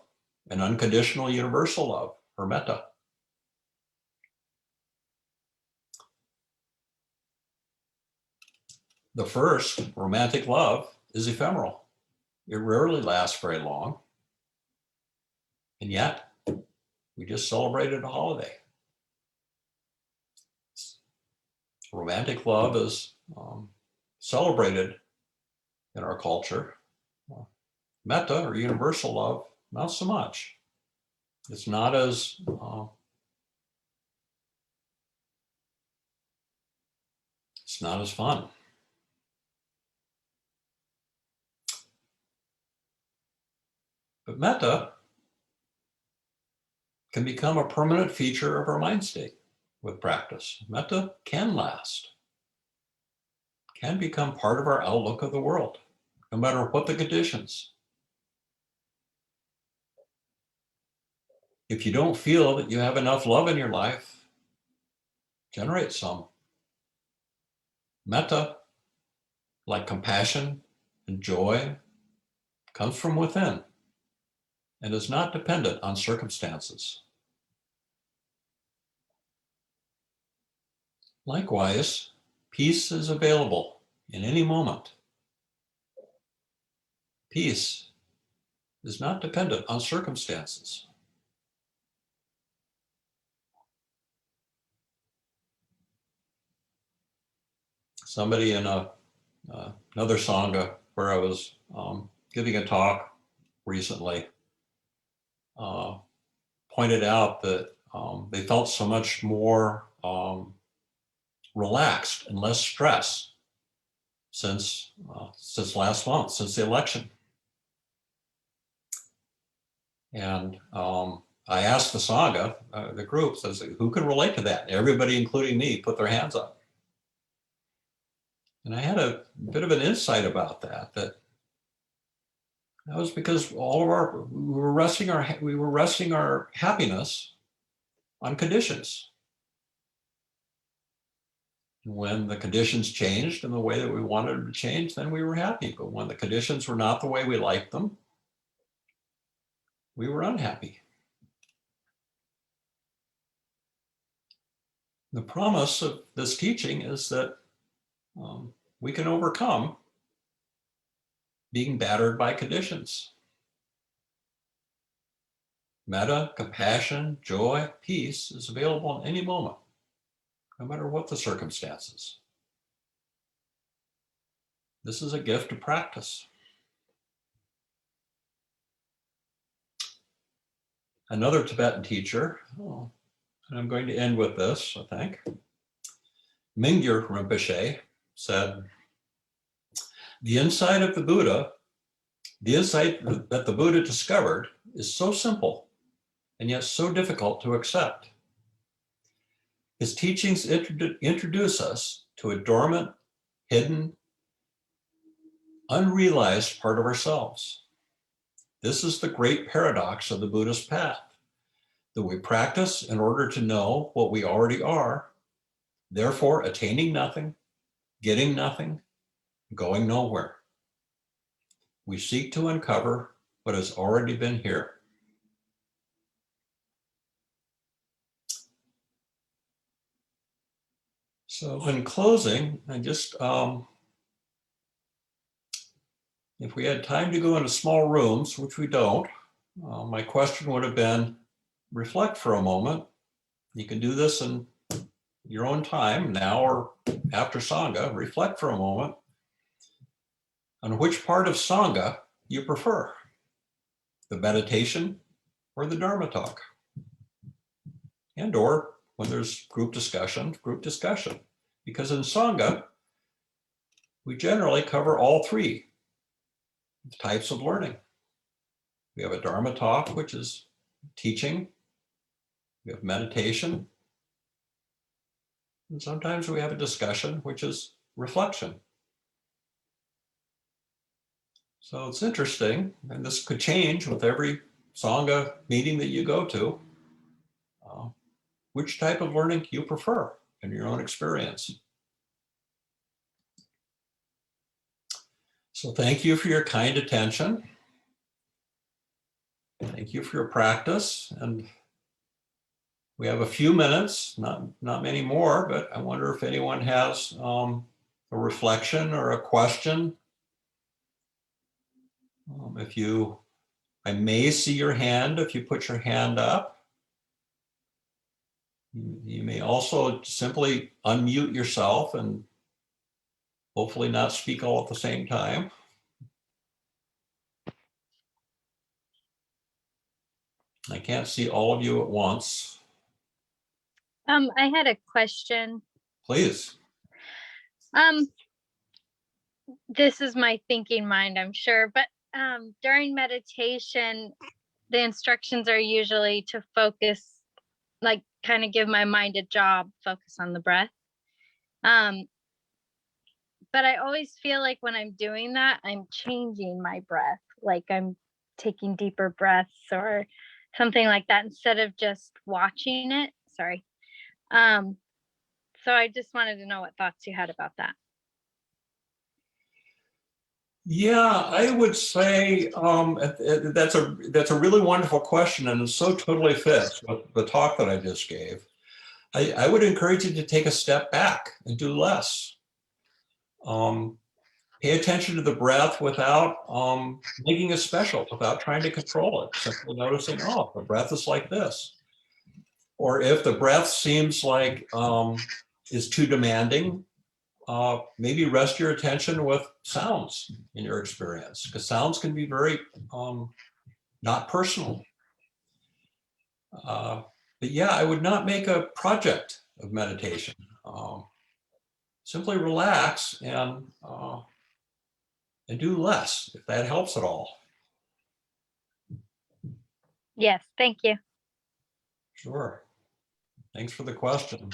and unconditional universal love, or metta. The first, romantic love, is ephemeral. It rarely lasts very long. And yet, we just celebrated a holiday. Romantic love is celebrated in our culture. Metta, or universal love, not so much. It's not as fun. But metta can become a permanent feature of our mind state with practice. Metta can last, can become part of our outlook of the world, no matter what the conditions. If you don't feel that you have enough love in your life, generate some. Metta, like compassion and joy, comes from within and is not dependent on circumstances. Likewise, peace is available in any moment. Peace is not dependent on circumstances. Somebody in another Sangha where I was giving a talk recently pointed out that they felt so much more relaxed and less stress since last month, since the election. And I asked the Sangha, the group, says, who can relate to that? Everybody, including me, put their hands up. And I had a bit of an insight about that was because we were resting our happiness on conditions. When the conditions changed in the way that we wanted them to change, then we were happy. But when the conditions were not the way we liked them, we were unhappy. The promise of this teaching is that we can overcome being battered by conditions. Metta, compassion, joy, peace is available in any moment, no matter what the circumstances. This is a gift of practice. Another Tibetan teacher, and I'm going to end with this, I think. Mingyur Rinpoche said, the insight of the Buddha, the insight that the Buddha discovered is so simple and yet so difficult to accept. His teachings introduce us to a dormant, hidden, unrealized part of ourselves. This is the great paradox of the Buddhist path, that we practice in order to know what we already are, therefore attaining nothing, getting nothing, going nowhere. We seek to uncover what has already been here. So in closing, I just, if we had time to go into small rooms, which we don't, my question would have been, reflect for a moment. You can do this in your own time, now or after Sangha. Reflect for a moment on which part of Sangha you prefer, the meditation or the Dharma talk. And or when there's group discussion. Because in Sangha, we generally cover all three types of learning. We have a Dharma talk, which is teaching. We have meditation. And sometimes we have a discussion, which is reflection. So it's interesting, and this could change with every Sangha meeting that you go to, which type of learning you prefer in your own experience. So thank you for your kind attention. Thank you for your practice. And we have a few minutes, not many more, but I wonder if anyone has a reflection or a question. I may see your hand if you put your hand up. You may also simply unmute yourself and hopefully not speak all at the same time. I can't see all of you at once. I had a question. Please. This is my thinking mind, I'm sure, but during meditation, the instructions are usually to focus, like kind of give my mind a job, focus on the breath. But I always feel like when I'm doing that, I'm changing my breath, like I'm taking deeper breaths or something like that instead of just watching it. Sorry. So I just wanted to know what thoughts you had about that. Yeah, I would say that's a really wonderful question, and it so totally fits with the talk that I just gave. I would encourage you to take a step back and do less. Pay attention to the breath without making it special, without trying to control it. Simply noticing, oh, the breath is like this. Or if the breath seems like is too demanding, maybe rest your attention with sounds in your experience, because sounds can be very not personal. But yeah, I would not make a project of meditation. Simply relax and do less, if that helps at all. Yes, thank you. Sure. Thanks for the question.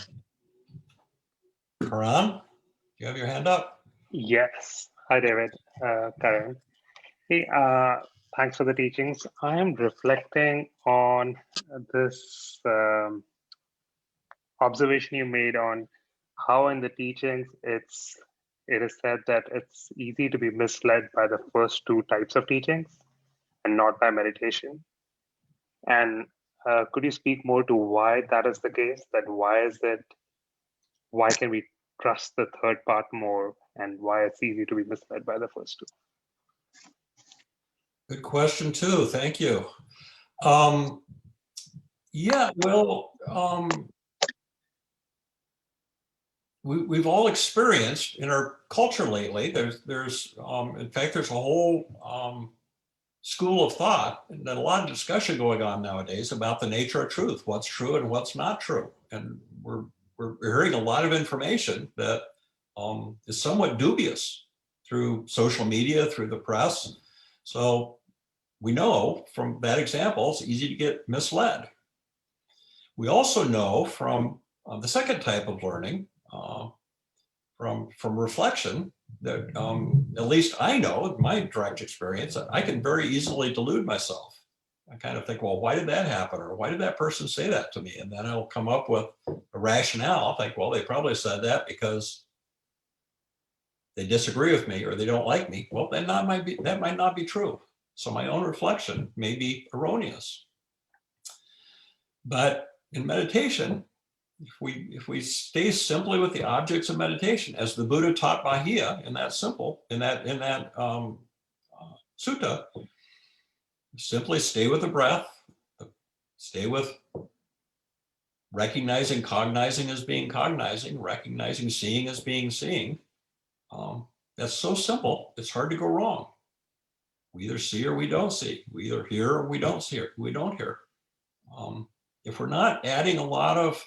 Karan, do you have your hand up? Yes. Hi, David. Karen. Hey, thanks for the teachings. I am reflecting on this observation you made on how in the teachings it is said that it's easy to be misled by the first two types of teachings and not by meditation. And could you speak more to why that is the case? That why can we trust the third part more, and why it's easy to be misled by the first two? Good question too. Thank you. Yeah, well, we've all experienced in our culture lately. There's in fact, there's a whole school of thought and a lot of discussion going on nowadays about the nature of truth, what's true and what's not true, and we're hearing a lot of information that is somewhat dubious through social media, through the press. So we know from that example, it's easy to get misled. We also know from the second type of learning, from reflection, that at least I know in my direct experience that I can very easily delude myself. I kind of think, well, why did that happen? Or why did that person say that to me? And then I'll come up with a rationale. I'll think, well, they probably said that because they disagree with me or they don't like me. Well, then that might not be true. So my own reflection may be erroneous. But in meditation, if we stay simply with the objects of meditation, as the Buddha taught Bahia in that sutta, simply stay with the breath, stay with recognizing, cognizing as being cognizing, recognizing, seeing as being seeing. That's so simple, it's hard to go wrong. We either see or we don't see. We either hear or we don't see, or we don't hear. If we're not adding a lot of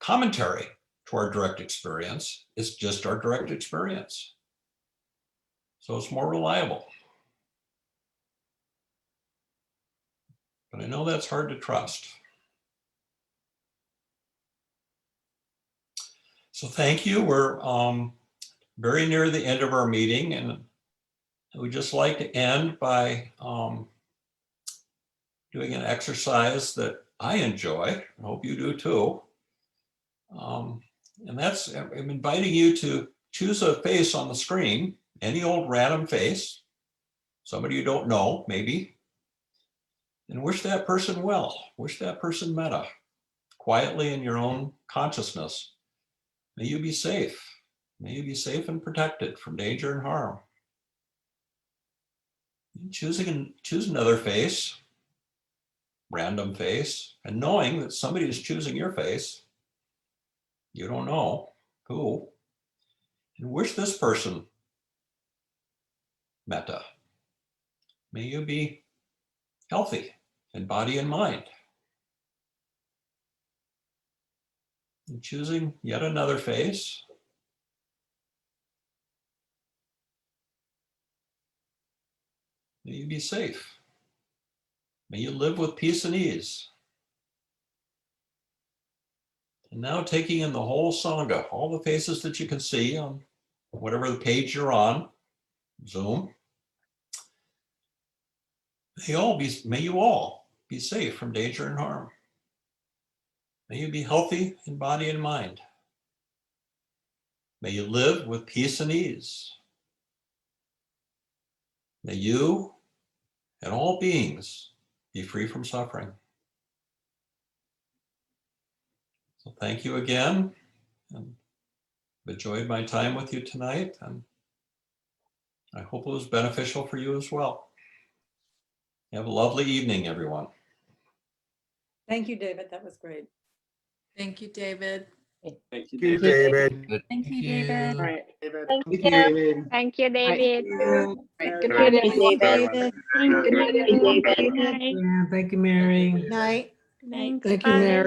commentary to our direct experience, it's just our direct experience. So it's more reliable. But I know that's hard to trust. So thank you. We're very near the end of our meeting, and we'd just like to end by doing an exercise that I enjoy. I hope you do too. And that's, I'm inviting you to choose a face on the screen, any old random face, somebody you don't know, maybe, and wish that person well, wish that person metta, quietly in your own consciousness. May you be safe. May you be safe and protected from danger and harm. Choose another face, random face, and knowing that somebody is choosing your face, you don't know who, and wish this person metta. May you be healthy in body and mind. And choosing yet another face. May you be safe. May you live with peace and ease. And now taking in the whole Sangha, all the faces that you can see on whatever the page you're on, Zoom. May you all be safe from danger and harm. May you be healthy in body and mind. May you live with peace and ease. May you and all beings be free from suffering. So thank you again, and I've enjoyed my time with you tonight, and I hope it was beneficial for you as well. Have a lovely evening, everyone. Thank you, David. That was great. Thank you, David. Thank you, David. Thank you, Thank David. you. David. Thank Thank you. you, David. Thank you, David. Right, good Good night. night, David. everyone. Thank you, David. Good night. Yeah, thank you, Mary. Night. Thanks. Thank you, Bye. Mary.